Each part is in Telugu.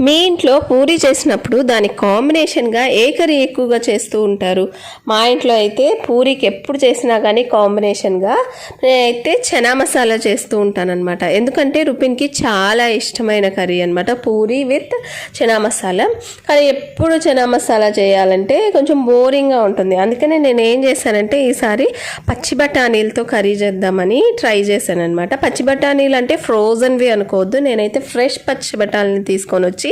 మీ ఇంట్లో పూరి చేసినప్పుడు దానికి కాంబినేషన్గా ఏ కర్రీ ఎక్కువగా చేస్తూ ఉంటారు? మా ఇంట్లో అయితే పూరికి ఎప్పుడు చేసినా కానీ కాంబినేషన్గా నేనైతే చనా మసాలా చేస్తూ ఉంటానన్నమాట. ఎందుకంటే రుపిన్కి చాలా ఇష్టమైన కర్రీ అనమాట పూరి విత్ చనా మసాలా. కానీ ఎప్పుడు చనా మసాలా చేయాలంటే కొంచెం బోరింగ్గా ఉంటుంది. అందుకనే నేను ఏం చేశానంటే ఈసారి పచ్చి బఠానీలతో కర్రీ చేద్దామని ట్రై చేశాను అనమాట. పచ్చి బఠానీలు అంటే ఫ్రోజన్వి అనుకోవద్దు, నేనైతే ఫ్రెష్ పచ్చి బఠానీలు తీసుకొని వచ్చి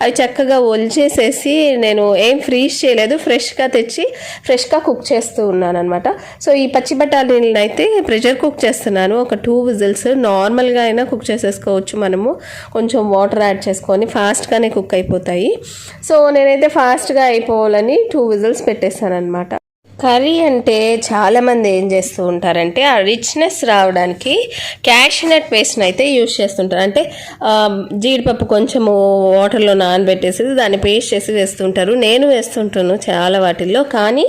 అవి చక్కగా ఒలిచేసేసి నేను ఏం ఫ్రీజ్ చేయలేదు, ఫ్రెష్గా తెచ్చి ఫ్రెష్గా కుక్ చేస్తూ ఉన్నాను అనమాట. సో ఈ పచ్చి బఠానీలను అయితే ప్రెషర్ కుక్ చేస్తున్నాను. ఒక 2 విజిల్స్ నార్మల్గా అయినా కుక్ చేసేసుకోవచ్చు, మనము కొంచెం వాటర్ యాడ్ చేసుకొని ఫాస్ట్గానే కుక్ అయిపోతాయి. సో నేనైతే ఫాస్ట్గా అయిపోవాలని 2 విజిల్స్ పెట్టేస్తాను అనమాట. కర్రీ అంటే చాలామంది ఏం చేస్తూ ఉంటారంటే ఆ రిచ్నెస్ రావడానికి క్యాష్నట్ పేస్ట్ని అయితే యూజ్ చేస్తుంటారు. అంటే జీడిపప్పు కొంచెము వాటర్లో నానబెట్టేసి దాన్ని పేస్ట్ చేసి వేస్తుంటారు. నేను వేస్తుంటాను చాలా వాటిల్లో. కానీ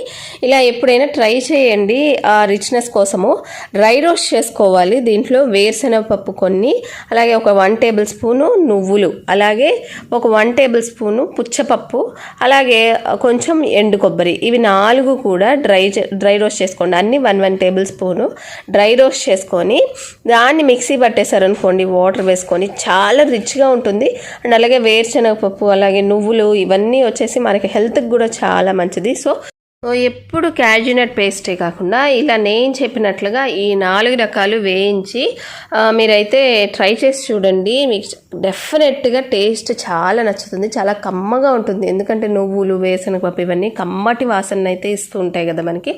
ఇలా ఎప్పుడైనా ట్రై చేయండి. ఆ రిచ్నెస్ కోసము డ్రై రోస్ట్ చేసుకోవాలి. దీంట్లో వేరుశనగపప్పు కొన్ని, అలాగే ఒక 1 టేబుల్ స్పూను నువ్వులు, అలాగే ఒక 1 టేబుల్ స్పూను పుచ్చపప్పు, అలాగే కొంచెం ఎండు కొబ్బరి, ఇవి 4 కూడా డ్రై రోస్ట్ చేసుకోండి. అన్ని 1 టేబుల్ స్పూను డ్రై రోస్ట్ చేసుకొని దాన్ని మిక్సీ పట్టేశారనుకోండి, వాటర్ వేసుకొని చాలా రిచ్గా ఉంటుంది. అండ్ అలాగే వేరుశనగపప్పు, అలాగే నువ్వులు, ఇవన్నీ వచ్చేసి మనకి హెల్త్కి కూడా చాలా మంచిది. సో ఎప్పుడు క్యాష్యూనట్ పేస్టే కాకుండా ఇలా నేను చెప్పినట్లుగా ఈ 4 రకాలు వేయించి మీరైతే ట్రై చేసి చూడండి. మీకు డెఫినెట్గా టేస్ట్ చాలా నచ్చుతుంది, చాలా కమ్మగా ఉంటుంది. ఎందుకంటే నువ్వులు, వేరుశనగపప్పు ఇవన్నీ కమ్మటి వాసన అయితే ఇస్తూ ఉంటాయి కదా మనకి.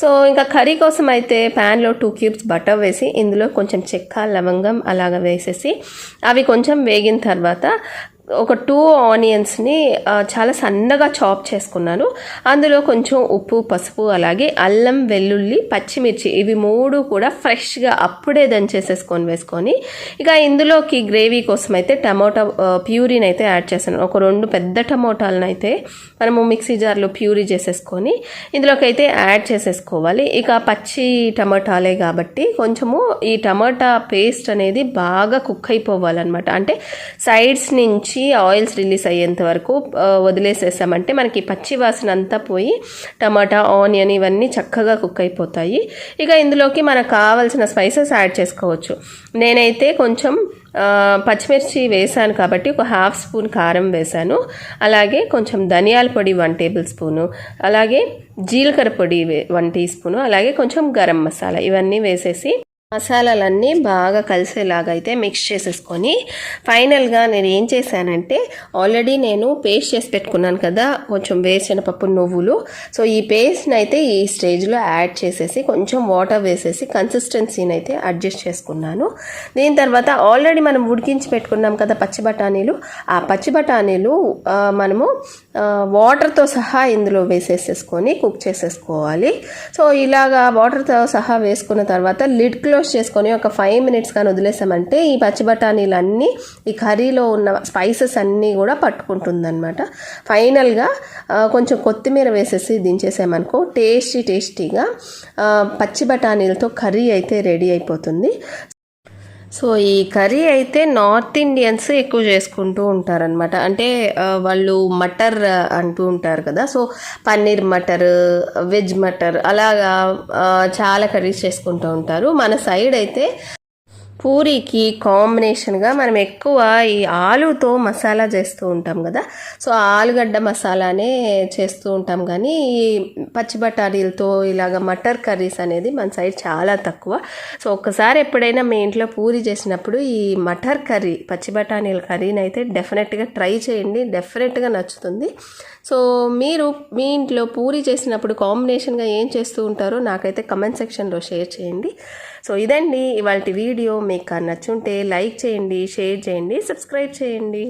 సో ఇంకా కర్రీ కోసం అయితే ప్యాన్లో 2 క్యూబ్స్ బటర్ వేసి ఇందులో కొంచెం చెక్క, లవంగం అలాగ వేసేసి అవి కొంచెం వేగిన తర్వాత ఒక 2 ఆనియన్స్ని చాలా సన్నగా చాప్ చేసుకున్నాను. అందులో కొంచెం ఉప్పు, పసుపు, అలాగే అల్లం, వెల్లుల్లి, పచ్చిమిర్చి, ఇవి 3 కూడా ఫ్రెష్గా అప్పుడే దంచేసేసుకొని వేసుకొని ఇక ఇందులోకి గ్రేవీ కోసం అయితే టమాటా ప్యూరీని అయితే యాడ్ చేశాను. ఒక 2 పెద్ద టమోటాలను అయితే మనము మిక్సీ జార్లో ప్యూరీ చేసేసుకొని ఇందులోకి అయితే యాడ్ చేసేసుకోవాలి. ఇక పచ్చి టమాటాలే కాబట్టి కొంచెము ఈ టమాటా పేస్ట్ అనేది బాగా కుక్ అయిపోవాలన్నమాట. అంటే సైడ్స్ నుంచి ఆయిల్స్ రిలీజ్ అయ్యేంత వరకు వదిలేసేసామంటే మనకి పచ్చి వాసన అంతా పోయి టమాటా, ఆనియన్ ఇవన్నీ చక్కగా కుక్ అయిపోతాయి. ఇక ఇందులోకి మనకు కావాల్సిన స్పైసెస్ యాడ్ చేసుకోవచ్చు. నేనైతే కొంచెం పచ్చిమిర్చి వేసాను కాబట్టి ఒక 1/2 స్పూన్ కారం వేసాను. అలాగే కొంచెం ధనియాల పొడి 1 టేబుల్ స్పూను, అలాగే జీలకర్ర పొడి 1 టీ స్పూను, అలాగే కొంచెం గరం మసాలా, ఇవన్నీ వేసేసి మసాలాలన్నీ బాగా కలిసేలాగా అయితే మిక్స్ చేసేసుకొని ఫైనల్గా నేను ఏం చేశానంటే ఆల్రెడీ నేను పేస్ట్ చేసి పెట్టుకున్నాను కదా కొంచెం వేరుశనగపప్పు, నువ్వులు. సో ఈ పేస్ట్ని అయితే ఈ స్టేజ్లో యాడ్ చేసేసి కొంచెం వాటర్ వేసేసి కన్సిస్టెన్సీని అయితే అడ్జస్ట్ చేసుకున్నాను. దీని తర్వాత ఆల్రెడీ మనం ఉడికించి పెట్టుకున్నాం కదా పచ్చి బఠానీలు, ఆ పచ్చి బఠానీలు మనము వాటర్తో సహా ఇందులో వేసేసేసుకొని కుక్ చేసేసుకోవాలి. సో ఇలాగా వాటర్తో సహా వేసుకున్న తర్వాత లిడ్ క్లోజ్ చేసుకొని ఒక 5 మినిట్స్ కానీ వదిలేసామంటే ఈ పచ్చి బఠానీలు అన్నీ ఈ కర్రీలో ఉన్న స్పైసెస్ అన్నీ కూడా పట్టుకుంటుందన్నమాట. ఫైనల్గా కొంచెం కొత్తిమీర వేసేసి దించేసామనుకో టేస్టీగా పచ్చి బఠానీలతో కర్రీ అయితే రెడీ అయిపోతుంది. సో ఈ కర్రీ అయితే నార్త్ ఇండియన్స్ ఎక్కువ చేసుకుంటూ ఉంటారనమాట. అంటే వాళ్ళు మటర్ అంటూ ఉంటారు కదా, సో పన్నీర్ మటర్, వెజ్ మటర్ అలాగా చాలా కర్రీస్ చేసుకుంటూ ఉంటారు. మన సైడ్ అయితే పూరీకి కాంబినేషన్గా మనం ఎక్కువ ఈ ఆలుతో మసాలా చేస్తూ ఉంటాం కదా, సో ఆలుగడ్డ మసాలానే చేస్తూ ఉంటాం. కానీ ఈ పచ్చి బఠానీలతో ఇలాగ మటర్ కర్రీస్ అనేది మన సైడ్ చాలా తక్కువ. సో ఒక్కసారి ఎప్పుడైనా మీ ఇంట్లో పూరీ చేసినప్పుడు ఈ మటర్ కర్రీ, పచ్చి బఠానీల కర్రీని అయితే డెఫినెట్గా ట్రై చేయండి, డెఫినెట్గా నచ్చుతుంది. సో మీరు మీ ఇంట్లో పూరీ చేసినప్పుడు కాంబినేషన్గా ఏం చేస్తూ ఉంటారో నాకైతే కమెంట్ సెక్షన్లో షేర్ చేయండి. సో ఇదండి ఇవాళ వీడియో. మీకు నచ్చుంటే లైక్ చేయండి, షేర్ చేయండి, సబ్స్క్రైబ్ చేయండి.